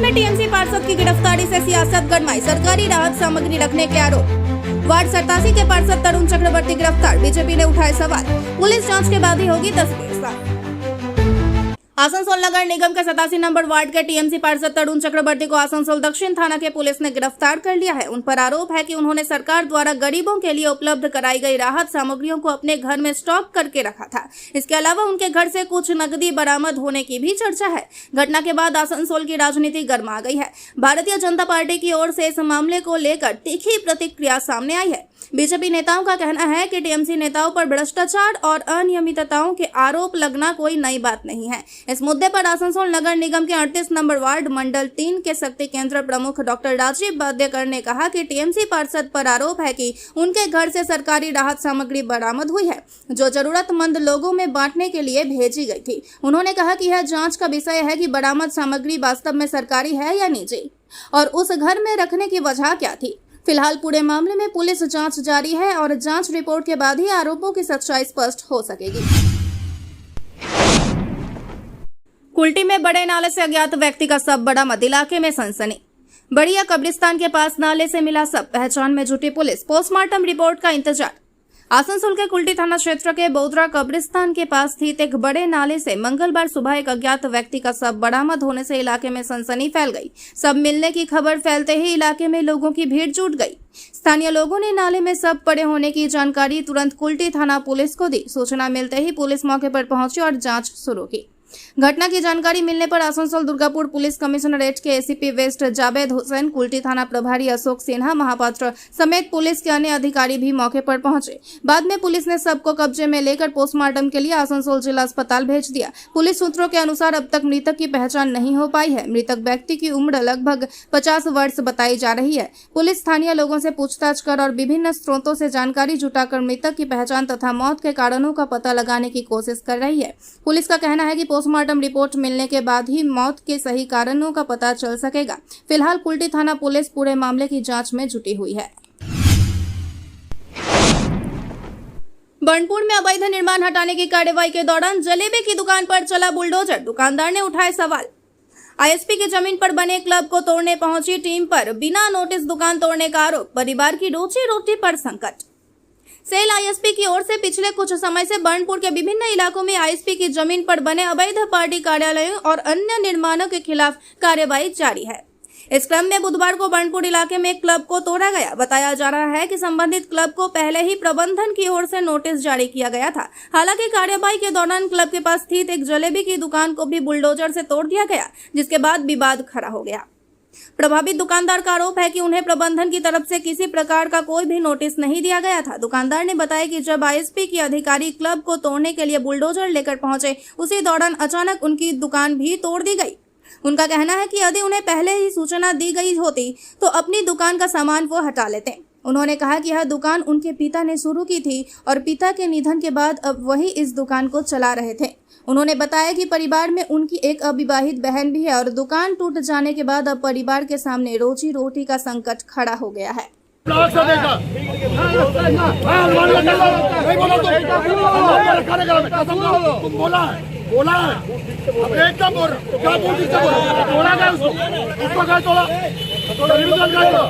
में टीएमसी पार्षद की गिरफ्तारी से सियासत गरमाई, सरकारी राहत सामग्री रखने के आरोप। वार्ड 87 के पार्षद तरुण चक्रवर्ती गिरफ्तार, बीजेपी ने उठाए सवाल, पुलिस जांच के बाद ही होगी तस्वीर साफ। आसनसोल नगर निगम के 87 नंबर वार्ड के टीएमसी पार्षद तरुण चक्रवर्ती को आसनसोल दक्षिण थाना के पुलिस ने गिरफ्तार कर लिया है। उन पर आरोप है कि उन्होंने सरकार द्वारा गरीबों के लिए उपलब्ध कराई गई राहत सामग्रियों को अपने घर में स्टॉक करके रखा था। इसके अलावा उनके घर से कुछ नकदी बरामद होने की भी चर्चा है। घटना के बाद आसनसोल की राजनीति गर्मा गई है। भारतीय जनता पार्टी की ओर से इस मामले को लेकर तीखी प्रतिक्रिया सामने आई है। बीजेपी नेताओं का कहना है कि टीएमसी नेताओं पर भ्रष्टाचार और अनियमितताओं के आरोप लगना कोई नई बात नहीं है। इस मुद्दे पर आसनसोल नगर निगम के 38 नंबर वार्ड मंडल 3 के शक्ति केंद्र प्रमुख डॉक्टर राजीव बाद्यकर ने कहा कि टीएमसी पार्षद पर आरोप है कि उनके घर से सरकारी राहत सामग्री बरामद हुई है, जो जरूरतमंद लोगों में बांटने के लिए भेजी गई थी। उन्होंने कहा कि यह जाँच का विषय है कि बरामद सामग्री वास्तव में सरकारी है या निजी, और उस घर में रखने की वजह क्या थी। फिलहाल पूरे मामले में पुलिस जांच जारी है और जांच रिपोर्ट के बाद ही आरोपों की सच्चाई स्पष्ट हो सकेगी। कुल्टी में बड़े नाले से अज्ञात व्यक्ति का शव बरामद, इलाके में सनसनी। बढ़िया कब्रिस्तान के पास नाले से मिला शव, पहचान में जुटी पुलिस, पोस्टमार्टम रिपोर्ट का इंतजार। आसनसोल के कुल्टी थाना क्षेत्र के बौद्रा कब्रिस्तान के पास स्थित एक बड़े नाले से मंगलवार सुबह एक अज्ञात व्यक्ति का शव बरामद होने से इलाके में सनसनी फैल गई। शव मिलने की खबर फैलते ही इलाके में लोगों की भीड़ जुट गई। स्थानीय लोगों ने नाले में शव पड़े होने की जानकारी तुरंत कुल्टी थाना पुलिस को दी। सूचना मिलते ही पुलिस मौके पर पहुंची और जाँच शुरू की। घटना की जानकारी मिलने पर आसनसोल दुर्गापुर पुलिस कमिश्नरेट के एसीपी वेस्ट जावेद हुसैन, कुल्टी थाना प्रभारी अशोक सिन्हा महापात्र समेत पुलिस के अन्य अधिकारी भी मौके पर पहुंचे। बाद में पुलिस ने शव को कब्जे में लेकर पोस्टमार्टम के लिए आसनसोल जिला अस्पताल भेज दिया। पुलिस सूत्रों के अनुसार अब तक मृतक की पहचान नहीं हो पाई है। मृतक व्यक्ति की उम्र लगभग 50 वर्ष बताई जा रही है। पुलिस स्थानीय लोगों से पूछताछ कर और विभिन्न स्रोतों से जानकारी जुटाकर मृतक की पहचान तथा मौत के कारणों का पता लगाने की कोशिश कर रही है। पुलिस का कहना है कि पोस्टमार्टम रिपोर्ट मिलने के बाद ही मौत के सही कारणों का पता चल सकेगा। फिलहाल कुल्टी थाना पुलिस पूरे मामले की जांच में जुटी हुई है। बर्नपुर में अवैध निर्माण हटाने की कार्रवाई के दौरान जलेबी की दुकान पर चला बुलडोजर, दुकानदार ने उठाए सवाल। आईएसपी की जमीन पर बने क्लब को तोड़ने पहुंची टीम पर बिना नोटिस दुकान तोड़ने का आरोप, परिवार की रोजी रोटी पर संकट। सेल आईएसपी की ओर से पिछले कुछ समय से बर्नपुर के विभिन्न इलाकों में आईएसपी की जमीन पर बने अवैध पार्टी कार्यालयों और अन्य निर्माणों के खिलाफ कार्रवाई जारी है। इस क्रम में बुधवार को बर्नपुर इलाके में एक क्लब को तोड़ा गया। बताया जा रहा है कि संबंधित क्लब को पहले ही प्रबंधन की ओर से नोटिस जारी किया गया था। हालांकि कार्रवाई के दौरान क्लब के पास स्थित एक जलेबी की दुकान को भी बुलडोजर से तोड़ दिया गया, जिसके बाद विवाद खड़ा हो गया। प्रभावित दुकानदार का आरोप है कि उन्हें प्रबंधन की तरफ से किसी प्रकार का कोई भी नोटिस नहीं दिया गया था। दुकानदार ने बताया कि जब आईएसपी के अधिकारी क्लब को तोड़ने के लिए बुलडोजर लेकर पहुंचे, उसी दौरान अचानक उनकी दुकान भी तोड़ दी गई। उनका कहना है कि यदि उन्हें पहले ही सूचना दी गई होती तो अपनी दुकान का सामान वो हटा लेते। उन्होंने कहा कि यह दुकान उनके पिता ने शुरू की थी और पिता के निधन के बाद अब वही इस दुकान को चला रहे थे। उन्होंने बताया कि परिवार में उनकी एक अविवाहित बहन भी है और दुकान टूट जाने के बाद अब परिवार के सामने रोजी रोटी का संकट खड़ा हो गया है। बोला है अब एकदम बोल क्या बोल सकते हो, बोला गया उसको क्या तोड़ा टेलीविजन का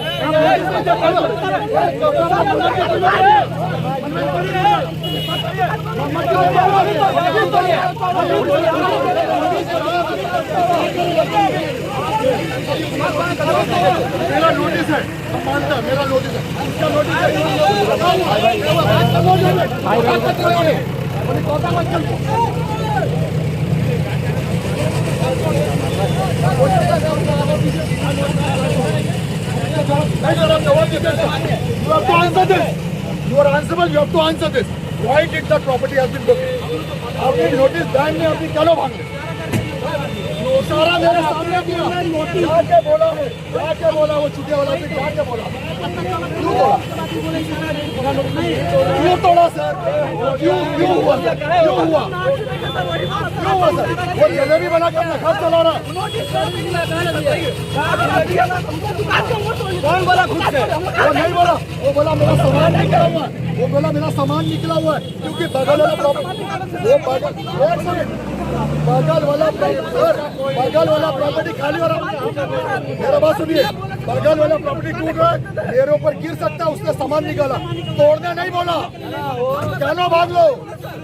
मेरा नोटिस है, मानता मेरा नोटिस है, उसका नोटिस है। You have to answer this. You are answerable. You have to answer this. Why did the property has been broken? आपने नोटिस बैंक में अपनी क्यों भाग गए? सारा मेरे सामने किया। क्या बोला है? क्या बोला वो छुट्टियां वाला से क्या बोला? क्यों तोड़ा? क्यों तोड़ा सर? क्यों हुआ सर? क्यों हुआ सर? वो जलेबी बना के अपना घर चला रहा। कौन बोला खुद से? वो नहीं बोला, वो बोला मेरा सामान निकला हुआ है। वो बोला मेरा सामान निकला हुआ है क्योंकि बगल वाला प्रॉपर्टी वो बगल बगल वाला प्रॉपर्टी खाली हो रहा है। मेरा बात सुनिए, बगल वाला प्रॉपर्टी टूट रहा है, मेरे ऊपर गिर सकता है, उसने सामान निकाला, तोड़ने नहीं बोला, चलो भाग लो,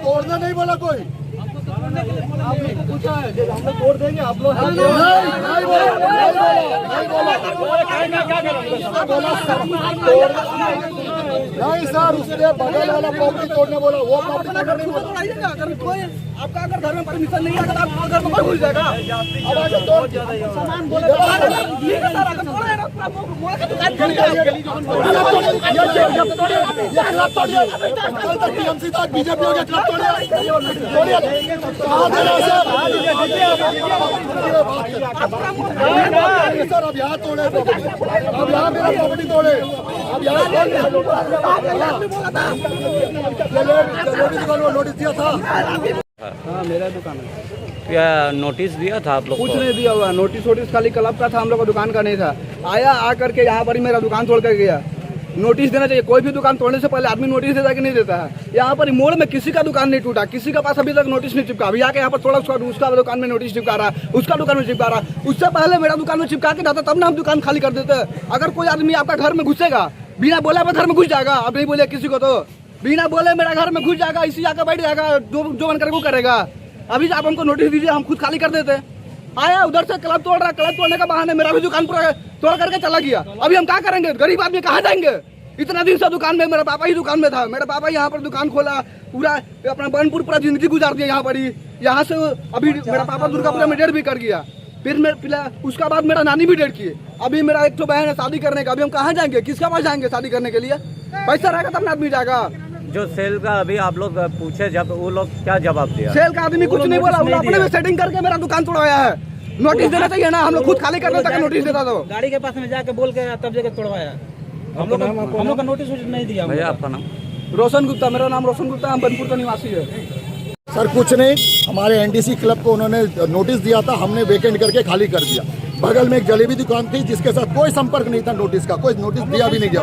तोड़ने नहीं बोला कोई। पूछा है हम लोग तोड़ देंगे, आप लोग नहीं सर, उसने बगल वाला प्रॉपर्टी तोड़ने बोला, वो प्रॉपर्टी तोड़ने नहीं बोला। आपका अगर घर में परमिशन नहीं है तो आप घर में कोई घुस जाएगा। अब आगे तोड़ सामान बोले टीएमसी तक बीजेपी हो गया, सर अब यहाँ तोड़े, अब यहाँ मेरा प्रॉपर्टी तोड़े, अब यहाँ नोटिस दिया था। हाँ मेरा दुकान है। क्या नोटिस दिया था आप लोग कुछ को? नहीं दिया हुआ, नोटिस खाली क्लब का था, हम लोग का दुकान का नहीं था। आया आकर के यहाँ पर ही मेरा दुकान तोड़ कर गया। नोटिस देना चाहिए, कोई भी दुकान तोड़ने से पहले आदमी नोटिस देता कि नहीं देता है। यहाँ पर मोड़ में किसी का दुकान नहीं टूटा, किसी का पास अभी तक नोटिस नहीं चिपका। अभी आके यहाँ पर थोड़ा उसका दुकान में नोटिस चिपका रहा है, उसका दुकान में चिपका रहा है। उससे पहले मेरा दुकान में चिपका के जाता तब ना हम दुकान खाली कर देते। अगर कोई आदमी आपका घर में घुसेगा, बिना बोले अपने घर में घुस जाएगा, अब नहीं बोले किसी को तो बिना बोले मेरा घर में घुस जाएगा, इसी जाकर बैठ जाएगा, जो मन कर वो करेगा। अभी आप हमको नोटिस दीजिए, हम खुद खाली कर देते। आया उधर से क्लब तोड़ रहा, क्लब तोड़ने का बहाने मेरा भी दुकान पूरा तोड़ करके चला गया। अभी हम क्या करेंगे, गरीब आदमी कहाँ जाएंगे? इतना दिन से दुकान में, मेरा पापा ही दुकान में था, मेरा पापा यहाँ पर दुकान खोला, पूरा अपना बनपुर पूरा जिंदगी गुजार दिया यहाँ पर ही। यहाँ से अभी मेरा पापा दुर्गापुरा में डेढ़ भी कर गया, फिर उसका बाद मेरा नानी भी डेढ़ किए। अभी मेरा एक तो बहन है शादी करने का, अभी हम कहाँ जाएंगे, किसका पास जाएंगे शादी करने के लिए? पैसा रहेगा तब ना आदमी जाएगा। जो सेल का अभी आप लोग पूछे, जब वो लोग क्या जवाब दिया? सेल का आदमी कुछ नहीं बोला, वो अपने में सेटिंग करके मेरा दुकान तोड़वाया है। नोटिस देना चाहिए ना, हम लोग खुद खाली करने तक नोटिस देता तो। गाड़ी के पास में जाके बोल के तब जगह तोड़वाया। हम लोग का नोटिस नहीं दिया। भैया आपका नाम? रोशन गुप्ता, मेरा नाम रोशन गुप्ता, हम बनपुर का निवासी है। सर कुछ नहीं, हमारे एनडीसी क्लब को उन्होंने नोटिस दिया था, हमने वेकेंट करके खाली कर दिया। बगल में एक जलेबी दुकान थी जिसके साथ कोई संपर्क नहीं था, नोटिस का कोई नोटिस दिया भी नहीं गया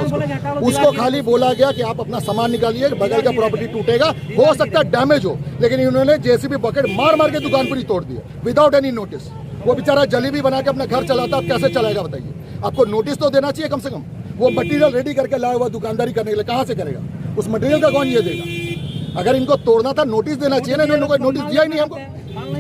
उसको खाली बोला गया कि आप अपना सामान निकालिए, बगल का प्रॉपर्टी टूटेगा, हो सकता है डैमेज हो, लेकिन इन्होंने जेसीबी बकेट मार मार के दुकान पर ही तोड़ दिया विदाउट एनी नोटिस। वो बेचारा जलेबी बना के अपना घर चलाता, अब कैसे चलाएगा बताइए? आपको नोटिस तो देना चाहिए कम से कम। वो मटेरियल रेडी करके लाया हुआ दुकानदारी करने के लिए कहाँ से करेगा? उस मटेरियल का कौन ये देगा? अगर इनको तोड़ना था नोटिस देना चाहिए ना, इन्होंने कोई नोटिस दिया ही नहीं हमको।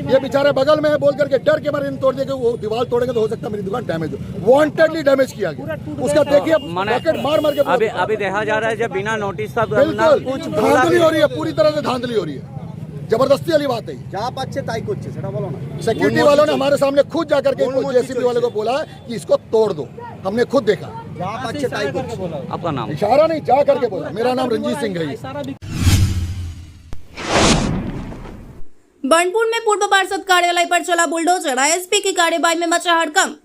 ये बेचारे बगल में है बोल करके डर के बारे में तोड़ देंगे, वो दीवार तोड़ेंगे तो हो सकता है मेरी दुकान डैमेज हो। वांटेडली डैमेज किया गया उसका, देखिए बकेट मार मार के। अभी देखा जा रहा है जब बिना नोटिस का बिल्कुल धांधली हो रही है, पूरी तरह से धांधली हो रही है, जबरदस्ती वाली बात है। सिक्योरिटी वालों ने हमारे सामने खुद जाकर के जेसीबी वाले को बोला कि इसको तोड़ दो, हमने खुद देखा। आपका नाम? इशारा नहीं, जा करके बोला। मेरा नाम रंजीत सिंह है। बर्नपुर में पूर्व पार्षद कार्यालय पर चला बुलडोजर, आईएसपी की कार्यवाही में मचा हड़कंप।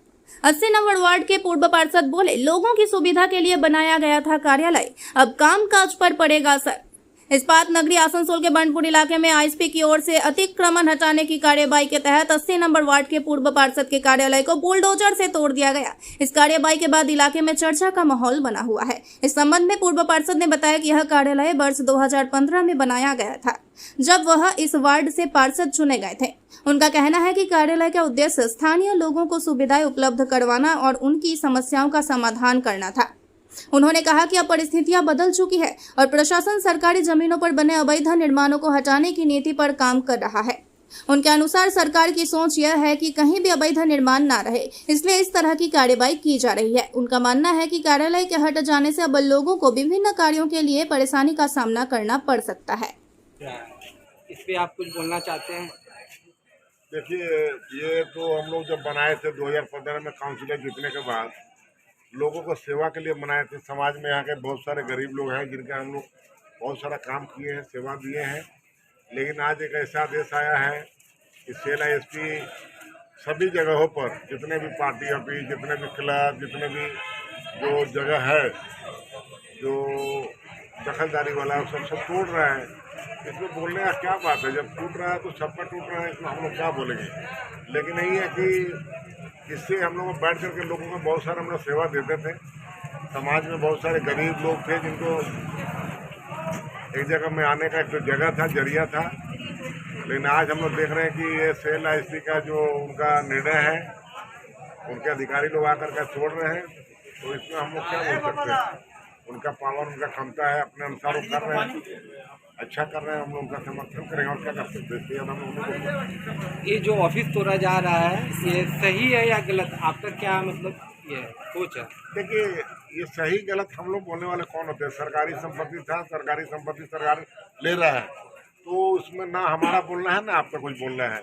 80 नंबर वार्ड के पूर्व पार्षद बोले, लोगों की सुविधा के लिए बनाया गया था कार्यालय, अब कामकाज पर पड़ेगा असर। इस्पात नगरी आसनसोल के बर्नपुर इलाके में आईएसपी की ओर से अतिक्रमण हटाने की कार्यवाही के तहत 80 नंबर वार्ड के पूर्व पार्षद के कार्यालय को बुलडोजर से तोड़ दिया गया। इस कार्यवाही के बाद इलाके में चर्चा का माहौल बना हुआ है। इस संबंध में पूर्व पार्षद ने बताया कि यह कार्यालय वर्ष 2015 में बनाया गया था, जब वह इस वार्ड से पार्षद चुने गए थे। उनका कहना है कि कार्यालय का उद्देश्य स्थानीय लोगों को सुविधाएं उपलब्ध करवाना और उनकी समस्याओं का समाधान करना था। उन्होंने कहा कि अब परिस्थितियां बदल चुकी है और प्रशासन सरकारी जमीनों पर बने अवैध निर्माणों को हटाने की नीति पर काम कर रहा है। उनके अनुसार सरकार की सोच यह है कि कहीं भी अवैध निर्माण ना रहे, इसलिए इस तरह की कार्यवाही की जा रही है। उनका मानना है कि कार्यालय के हट जाने से अब लोगों को विभिन्न कार्यों के लिए परेशानी का सामना करना पड़ सकता है। इस पे आप कुछ बोलना चाहते हैं? देखिए, ये तो हम लोग जब बनाए थे 2015 में काउंसिलर जीतने के बाद, लोगों को सेवा के लिए बनाए थे। समाज में यहाँ के बहुत सारे गरीब लोग हैं जिनका हम लोग बहुत सारा काम किए हैं, सेवा दिए हैं। लेकिन आज एक ऐसा आदेश आया है कि सेल आईएसपी सभी जगहों पर, जितने भी पार्टी ऑफिस, जितने भी क्लब, जितने भी जो जगह है जो दखलदारी वाला है, सब तोड़ रहा है। इसमें बोलने का क्या बात है? जब टूट रहा है तो सबका टूट रहा है, इसमें हम लोग क्या बोलेंगे? लेकिन यही है कि इससे हम लोग बैठ करके लोगों को बहुत सारा हम लोग सेवा देते थे। समाज में बहुत सारे गरीब लोग थे जिनको एक जगह में आने का एक तो जगह था, जरिया था। लेकिन आज हम लोग देख रहे हैं कि ये सेल आईएसपी का जो उनका निर्णय है, उनके अधिकारी लोग आकर के छोड़ रहे हैं, तो इसमें हम लोग क्या बोल सकते हैं। उनका पावर, उनका क्षमता है, अपने अनुसार वो कर रहे हैं, अच्छा कर रहे हैं, हम लोग उनका समर्थन करेंगे और क्या कर सकते हैं। इसलिए हम लोग ये जो ऑफिस तोड़ा जा रहा है ये सही है या गलत, आपका क्या मतलब ये सोच है? देखिए, ये सही गलत हम लोग बोलने वाले कौन होते हैं। सरकारी संपत्ति था, सरकारी संपत्ति सरकार ले रहा है, तो उसमें ना हमारा बोलना है ना आपका कुछ बोलना है,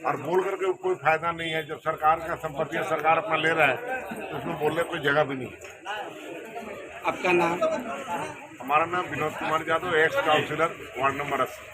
और बोल करके कोई फायदा नहीं है। जब सरकार का संपत्ति है, सरकार अपना ले रहा है, तो उसमें बोलने कोई जगह भी नहीं है। आपका नाम? हमारा नाम Vinod Kumar Yadav, ex councillor, ward number 80।